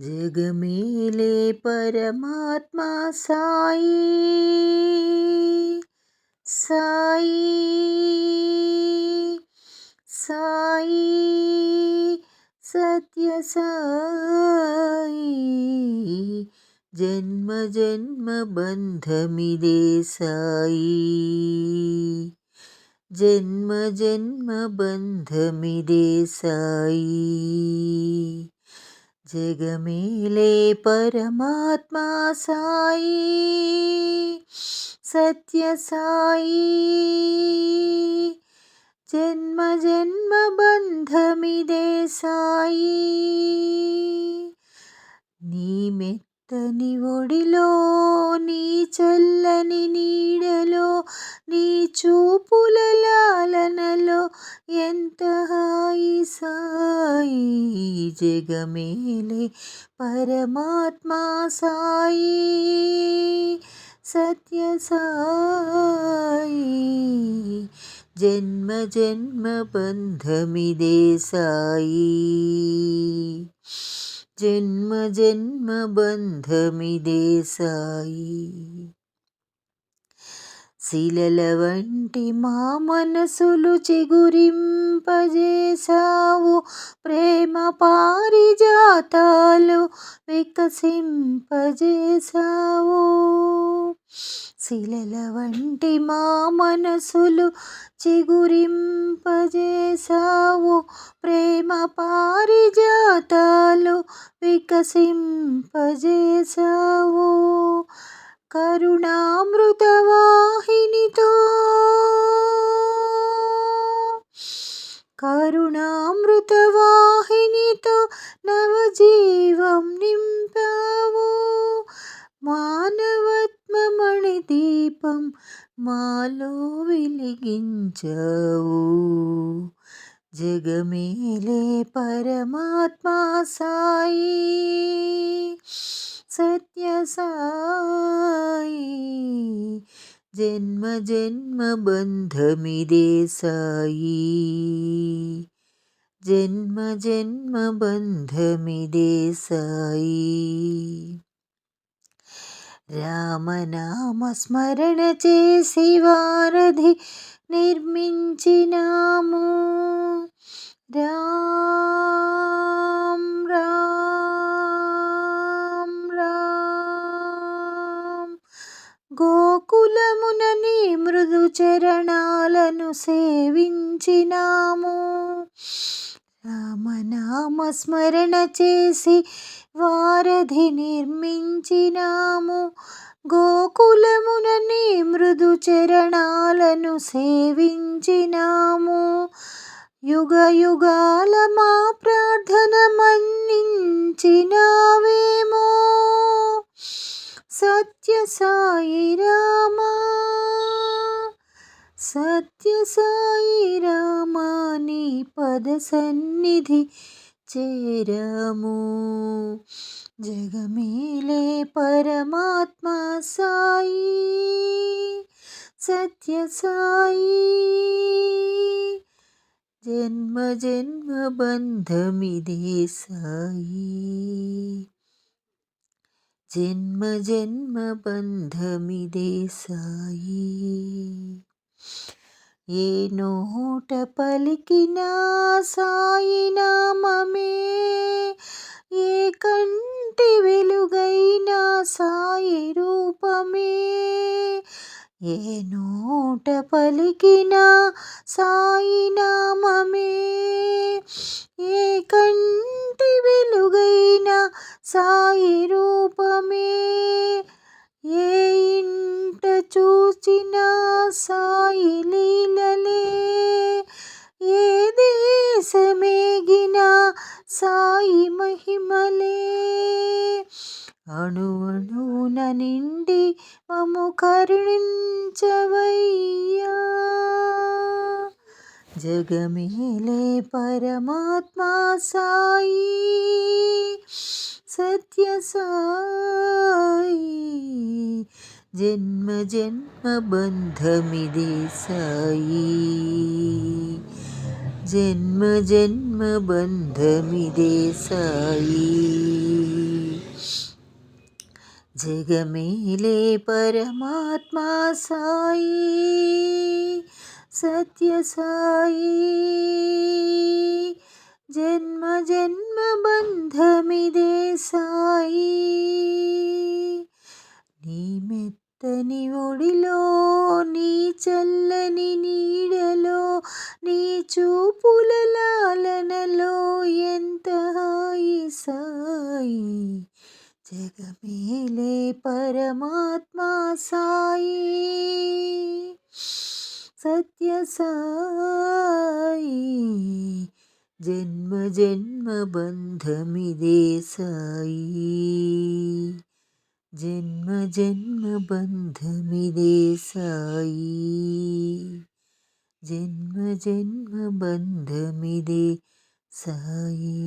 జగమేలే పరమాత్మ సాయి సాయి సాయి సత్య సాయి జన్మ జన్మ బంధమిదే సాయి జన్మ జన్మ బంధమిదే సాయి జగమేలే పరమాత్మ సాయి సత్య సాయి జన్మ జన్మ బంధమిదే సాయి నీ మెత్తని ఒడిలో నీ చల్లని నీడలో నీ చూపుల లాలనలో ఎంత హాయి సాయి జగమేలే పరమాత్మ సాయి సత్య సాయి జన్మ జన్మ బంధమిదే సాయి జన్మ జన్మ బంధమిదే సాయి శిలల వంటి మా మనసులు చిగురింపజేసావు ప్రేమ పారిజాతాలు వికసింపజేసావు శిలల వంటి మా మనసులు చిగురింపజేసావు ప్రేమ పారిజాతాలు వికసింపజేసావు కరుణామృత వాహినితో కరుణామృత వాహినితో నవజీవం నింపావు మానవత్వమణి దీపం మాలో వెలిగించావు జగమేలే పరమాత్మ సాయి సత్య సాయి జన్మ జన్మ బంధమిదే సాయి జన్మ జన్మ బంధమిదే సాయి రామనామ స్మరణ చేసి వారధి నిర్మించినాము రామ్ రామ్ రామ్ గోకులమున నీ మృదు చరణాలను సేవించినాము రామనామ స్మరణ చేసి వారధి నిర్మించినాము గోకులమున నీ మృదు చరణాలను సేవించినాము యుగ యుగాల మా ప్రార్థన మన్నించినావేమో సత్య సాయి రామా సత్య సాయి రామా నీ పద సన్నిధి చేరాము జగమేలే పరమాత్మ సాయి సత్య సాయి జన్మ జన్మ బంధమిదే సాయి జన్మ జన్మ బంధమిదే సాయి ఏ నోట పలికినా సాయి నామమే ఏ కంటి వెలుగైనా సాయి రూపమే ఏ నోట పలికినా సాయి నామమే ఏ కంటి వెలుగైనా సాయి రూపమే ఏ ఇంట చూచినా సాయి లీలలే ఏ దేశమేగినా సాయి మహిమలే అణువణువున నిండి మము కరుణించవయ్యా జగమేలే పరమాత్మ సాయి సత్య సాయి జన్మ జన్మ బంధమిదే సాయి జన్మ జన్మ బంధమిదే సాయి జగమేలే పరమాత్మా సాయి సత్య సాయి జన్మ జన్మ బంధమిదే సాయి నీ మెత్తని ఒడిలో నీ చల్లని నీడలో నీ చూపుల లాలనలో ఎంత హాయి సాయి జగమేలే పరమాత్మా సాయి సత్య సాయి జన్మ జన్మ బంధమిదే సాయి జన్మ జన్మ బంధమిదే సాయి జన్మ జన్మ బంధమిదే సాయి